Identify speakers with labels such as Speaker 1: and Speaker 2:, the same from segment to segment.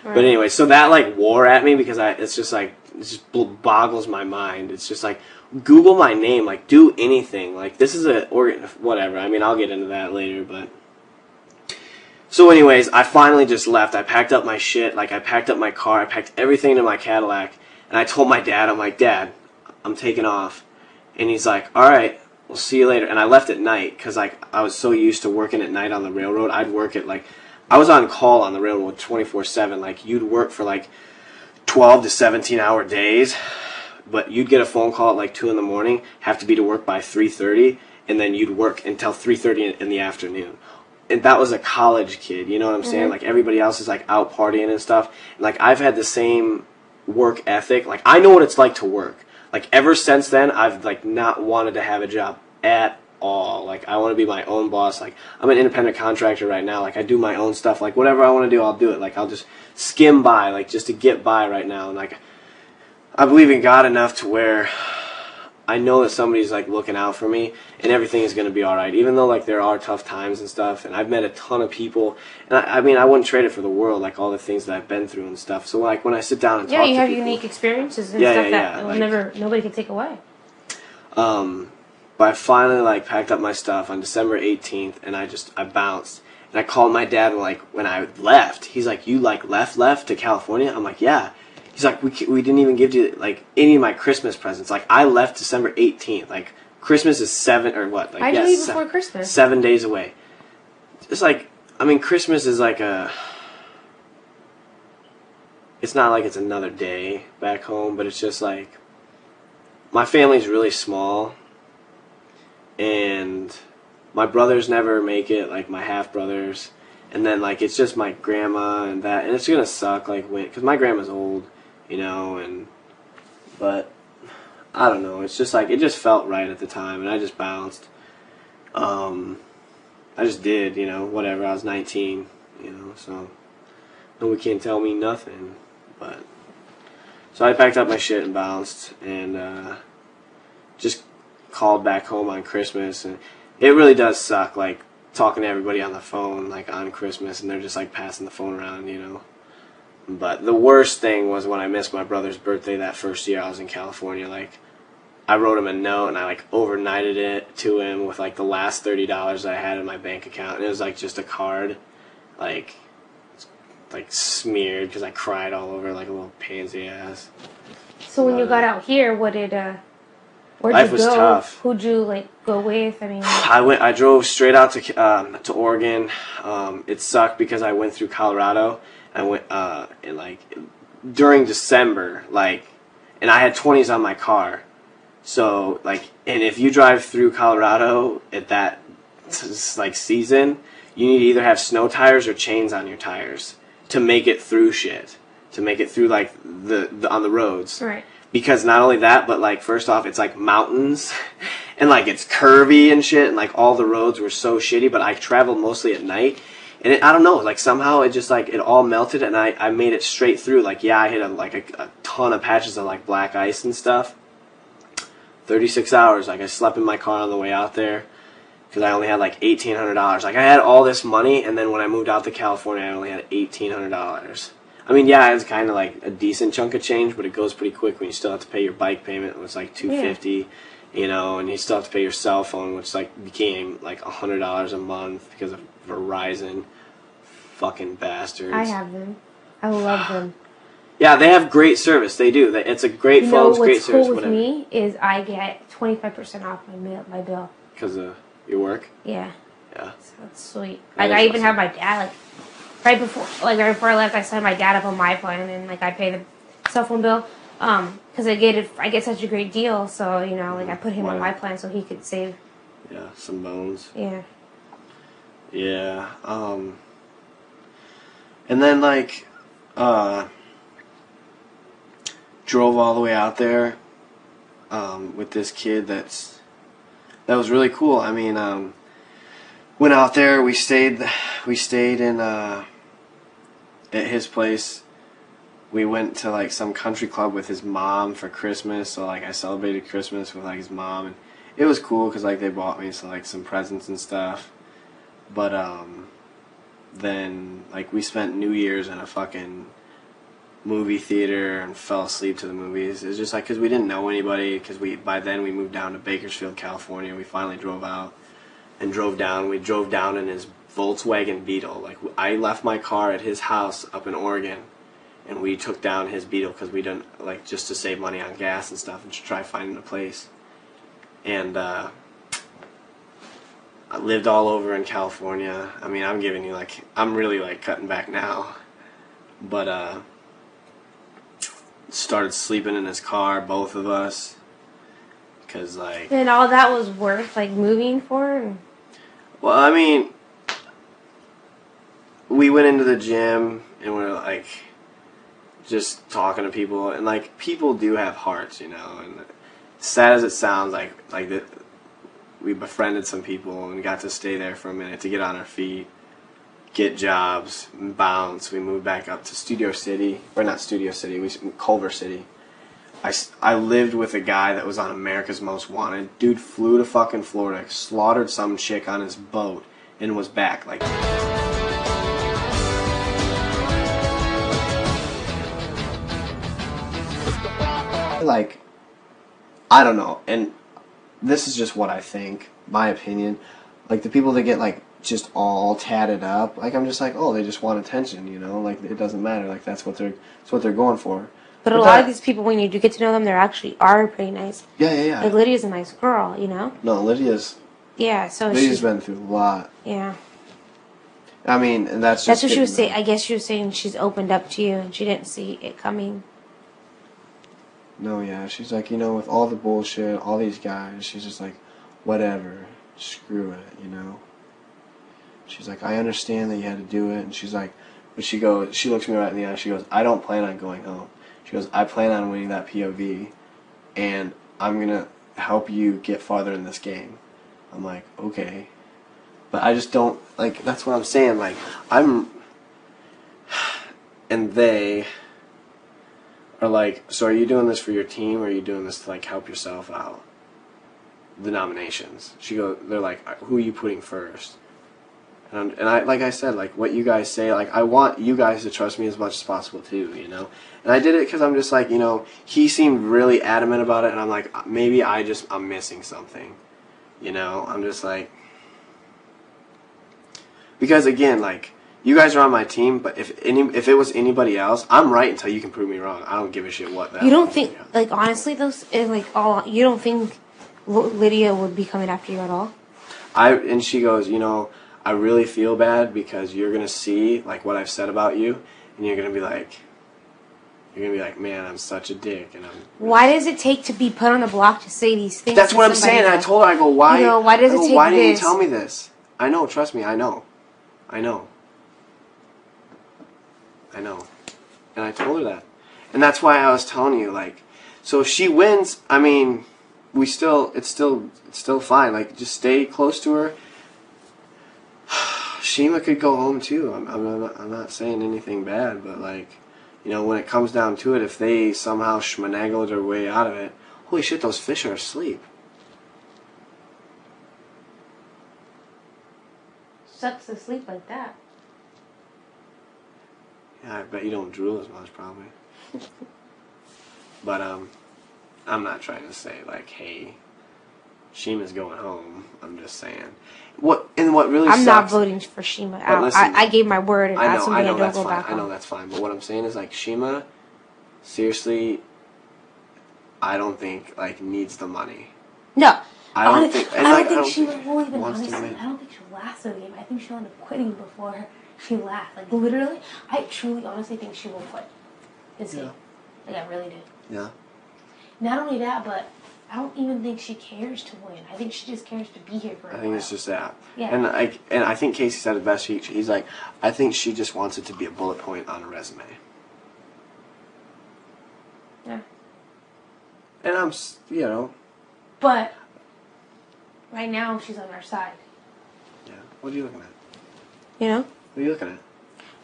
Speaker 1: Right.
Speaker 2: But anyway, so that like wore at me because it's just like, it just boggles my mind. It's just like, Google my name, like do anything. Like this is whatever. I mean, I'll get into that later, but. So anyways, I finally just left. I packed up my shit. Like I packed up my car. I packed everything into my Cadillac. And I told my dad, I'm like, Dad, I'm taking off. And he's like, all right, we'll see you later. And I left at night because like I was so used to working at night on the railroad. I'd work at like, I was on call on the railroad 24/7. Like you'd work for like 12 to 17-hour days, but you'd get a phone call at like 2 in the morning, have to be to work by 3:30, and then you'd work until 3:30 in the afternoon. And that was a college kid, you know what I'm saying? Like everybody else is like out partying and stuff. And like I've had the same work ethic. Like I know what it's like to work. Like ever since then, I've like not wanted to have a job at all. Like I want to be my own boss. Like I'm an independent contractor right now. Like I do my own stuff. Like whatever I want to do, I'll do it. Like I'll just skim by, like just to get by right now. And like I believe in God enough to where I know that somebody's like looking out for me and everything is going to be all right. Even though like there are tough times and stuff, and I've met a ton of people, and I mean I wouldn't trade it for the world, like all the things that I've been through and stuff. So like when I sit down and talk to people,
Speaker 1: you have unique experiences and stuff that like, nobody can take away.
Speaker 2: But I finally like packed up my stuff on December 18th, and I bounced. And I called my dad, and like when I left, he's like, "You like left to California?" I'm like, "Yeah." He's like, we didn't even give you like any of my Christmas presents. Like I left December 18th. Like Christmas is 7 or what? Like
Speaker 1: I do leave before Christmas.
Speaker 2: 7 days away. It's like, I mean, Christmas is like it's not like it's another day back home, but it's just like my family's really small, and my brothers never make it. Like my half brothers, and then like it's just my grandma and that, and it's gonna suck like because my grandma's old. You know, but I don't know. It's just like it just felt right at the time, and I just bounced. I just did, you know, whatever. I was 19, you know, so nobody can tell me nothing. But so I packed up my shit and bounced, and just called back home on Christmas, and it really does suck, like talking to everybody on the phone, like on Christmas, and they're just like passing the phone around, you know. But the worst thing was when I missed my brother's birthday that first year I was in California. Like, I wrote him a note and I like overnighted it to him with like the last $30 I had in my bank account. And it was like just a card, like smeared because I cried all over like a little pansy ass.
Speaker 1: So when you got out here, where'd you go?
Speaker 2: Life was tough.
Speaker 1: Who'd you like go with? I mean,
Speaker 2: I drove straight out to Oregon. It sucked because I went through Colorado. I went and like during December, like, and I had 20s on my car, so like, and if you drive through Colorado at that like season, you need to either have snow tires or chains on your tires to make it through shit, to make it through like the on the roads.
Speaker 1: Right.
Speaker 2: Because not only that, but like first off, it's like mountains, and like it's curvy and shit, and like all the roads were so shitty. But I traveled mostly at night. And I don't know, like somehow it just like, it all melted and I made it straight through. Like, yeah, I hit a ton of patches of like black ice and stuff. 36 hours, like I slept in my car on the way out there because I only had like $1,800. Like I had all this money, and then when I moved out to California, I only had $1,800. I mean, yeah, it's kind of like a decent chunk of change, but it goes pretty quick when you still have to pay your bike payment. It was like $250, you know, and you still have to pay your cell phone, which like became like $100 a month because of Verizon. Fucking bastards.
Speaker 1: I have them. I love them.
Speaker 2: Yeah, they have great service. They do. It's a great phone, great service.
Speaker 1: What's cool with me is I get 25% off my bill.
Speaker 2: Because of your work?
Speaker 1: Yeah.
Speaker 2: Yeah.
Speaker 1: So that's sweet. Like I even have my dad right before I left, I signed my dad up on my plan, and like I pay the cell phone bill because I get such a great deal. So you know, like I put him on my plan so he could save.
Speaker 2: Yeah, some bones.
Speaker 1: Yeah.
Speaker 2: Yeah. And then like drove all the way out there with this kid that was really cool. I mean, went out there, we stayed in at his place. We went to like some country club with his mom for Christmas, so like I celebrated Christmas with like his mom, and it was cool because like they bought me some presents and stuff. But then like we spent New Year's in a fucking movie theater and fell asleep to the movies. It's just like because we didn't know anybody. Because by then we moved down to Bakersfield, California. We finally drove out and drove down. We drove down in his Volkswagen Beetle. Like I left my car at his house up in Oregon, and we took down his Beetle because we didn't like just to save money on gas and stuff and to try finding a place. And I lived all over in California. I mean, I'm giving you like I'm really like cutting back now, but started sleeping in his car, both of us, because like.
Speaker 1: And all that was worth like moving for.
Speaker 2: Well, I mean, we went into the gym and we're like just talking to people, and like people do have hearts, you know. And sad as it sounds, like we befriended some people and got to stay there for a minute to get on our feet, get jobs, bounce. We moved back up to Studio City, or not Studio City, Culver City. I lived with a guy that was on America's Most Wanted. Dude flew to fucking Florida, slaughtered some chick on his boat, and was back. Like, I don't know. And this is just what I think, my opinion. Like, the people that get, like, just all tatted up, like, I'm just like, oh, they just want attention, you know? Like, it doesn't matter. Like, that's what they're going for.
Speaker 1: But a lot of these people, when you do get to know them, they actually are pretty nice.
Speaker 2: Yeah.
Speaker 1: Like, Lydia's a nice girl, you know?
Speaker 2: No, Lydia's been through a lot.
Speaker 1: Yeah.
Speaker 2: I mean, and that's
Speaker 1: what she was saying. I guess she was saying she's opened up to you and she didn't see it coming.
Speaker 2: No, yeah. She's like, you know, with all the bullshit, all these guys, she's just like, whatever. Screw it, you know? She's like, I understand that you had to do it. And she's like, but she looks me right in the eye. She goes, I don't plan on going home. She goes, I plan on winning that POV, and I'm going to help you get farther in this game. I'm like, okay. But I just don't, like, that's what I'm saying. Like, and they are like, so are you doing this for your team, or are you doing this to, like, help yourself out? The nominations. They're like, who are you putting first? And I, like I said, like what you guys say, like I want you guys to trust me as much as possible too, you know. And I did it because I'm just like, you know, he seemed really adamant about it, and I'm like, maybe I'm missing something, you know. I'm just like, because again, like you guys are on my team, but if it was anybody else, I'm right until you can prove me wrong. I don't give a shit what that.
Speaker 1: You don't think, like honestly, you don't think Lydia would be coming after you at all?
Speaker 2: And she goes, you know, I really feel bad because you're gonna see like what I've said about you, and you're gonna be like, man, I'm such a dick, and I'm.
Speaker 1: Why does it take to be put on the block to say these things?
Speaker 2: That's what I'm saying. I told her, I go, why?
Speaker 1: You know, why does it take
Speaker 2: why
Speaker 1: this?
Speaker 2: didn't you tell me this? I know. Trust me. I know. And I told her that, and that's why I was telling you, like, so if she wins, I mean, it's still fine. Like, just stay close to her. Shima could go home too. I'm not saying anything bad, but like, you know, when it comes down to it, if they somehow schmanagle their way out of it, holy shit, those fish are asleep.
Speaker 1: Sucks to sleep like that.
Speaker 2: Yeah, I bet you don't drool as much, probably. But I'm not trying to say like, hey, Shima's going home. I'm just saying. What really
Speaker 1: I'm
Speaker 2: sucks,
Speaker 1: not voting for Shima out.
Speaker 2: Listen,
Speaker 1: I gave my word, and
Speaker 2: I
Speaker 1: that's
Speaker 2: know
Speaker 1: something I don't
Speaker 2: that's
Speaker 1: go
Speaker 2: fine.
Speaker 1: back on.
Speaker 2: I know that's fine. But what I'm saying is like Shima, seriously, I don't think like needs the money.
Speaker 1: No.
Speaker 2: I don't think
Speaker 1: Shima will even
Speaker 2: wants to
Speaker 1: honestly.
Speaker 2: win.
Speaker 1: I don't think she'll last the game. I think she'll end up quitting before she lasts. Like literally, I truly, honestly think she will quit this game. Like I really do.
Speaker 2: Yeah.
Speaker 1: Not only that, but I don't even think she cares to win. I think she just cares to be here for a while.
Speaker 2: I think it's just that.
Speaker 1: Yeah.
Speaker 2: And I think Casey said it best. He's like, I think she just wants it to be a bullet point on a resume.
Speaker 1: Yeah.
Speaker 2: And I'm, you know.
Speaker 1: But right now she's on our side.
Speaker 2: Yeah. What are you looking at?
Speaker 1: You know?
Speaker 2: What are you looking at?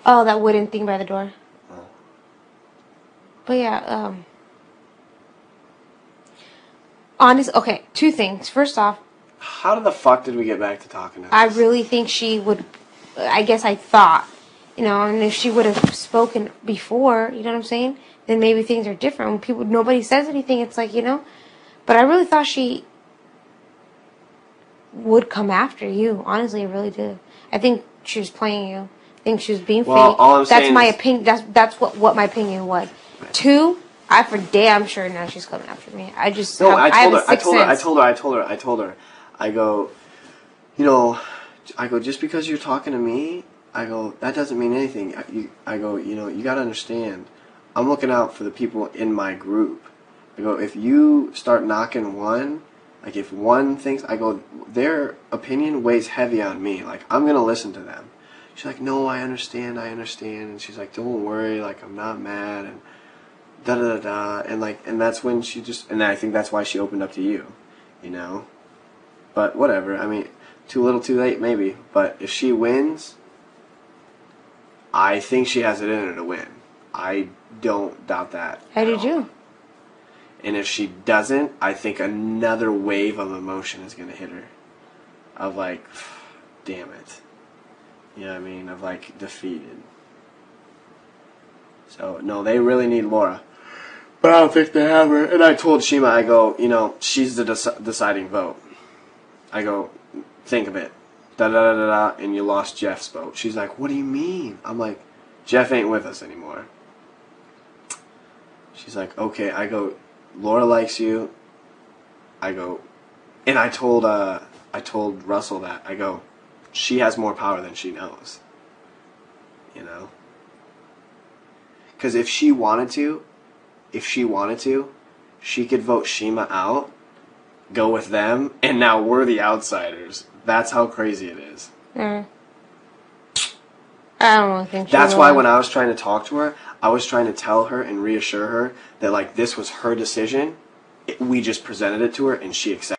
Speaker 1: Oh, that wooden thing by the door.
Speaker 2: Oh.
Speaker 1: But yeah, okay, two things. First off,
Speaker 2: how the fuck did we get back to talking to this?
Speaker 1: I really think she would, I guess I thought You know, and if she would have spoken before, you know what I'm saying, then maybe things are different. When people, nobody says anything, it's like, you know. But I really thought she would come after you. Honestly, I really did. I think she was playing you. I think she was being fake.
Speaker 2: All I'm
Speaker 1: That's
Speaker 2: saying
Speaker 1: my
Speaker 2: is,
Speaker 1: opinion. That's what my opinion was. 2, I for damn sure now she's coming after me. I just
Speaker 2: no,
Speaker 1: have,
Speaker 2: I
Speaker 1: have
Speaker 2: told
Speaker 1: a
Speaker 2: her, I
Speaker 1: sixth
Speaker 2: told her, I
Speaker 1: sense.
Speaker 2: told her, I told her, I told her. I go, you know, I go, just because you're talking to me, I go, that doesn't mean anything. I go, you know, you got to understand, I'm looking out for the people in my group. I go, if you start knocking one, like if one thinks, I go, their opinion weighs heavy on me. Like, I'm going to listen to them. She's like, no, I understand. And she's like, don't worry, like, I'm not mad, and da-da-da-da. And, like, and that's when she just, and I think that's why she opened up to you, you know? But whatever, I mean, too little too late, maybe. But if she wins, I think she has it in her to win. I don't doubt that.
Speaker 1: I do too.
Speaker 2: And if she doesn't, I think another wave of emotion is going to hit her. Of like, damn it. You know what I mean? Of like, defeated. So, no, they really need Laura. But I don't think they have her. And I told Shima, I go, you know, she's the deciding vote. I go, think of it. Da-da-da-da-da, and you lost Jeff's vote. She's like, what do you mean? I'm like, Jeff ain't with us anymore. She's like, okay. I go, Laura likes you. I go, and I told Russell that. I go, she has more power than she knows. You know? Because if she wanted to, she could vote Shima out, go with them, and now we're the outsiders. That's how crazy it is.
Speaker 1: I don't really think she
Speaker 2: That's
Speaker 1: will.
Speaker 2: why when I was trying to talk to her, I was trying to tell her and reassure her that, like, this was her decision. We just presented it to her, and she accepted it.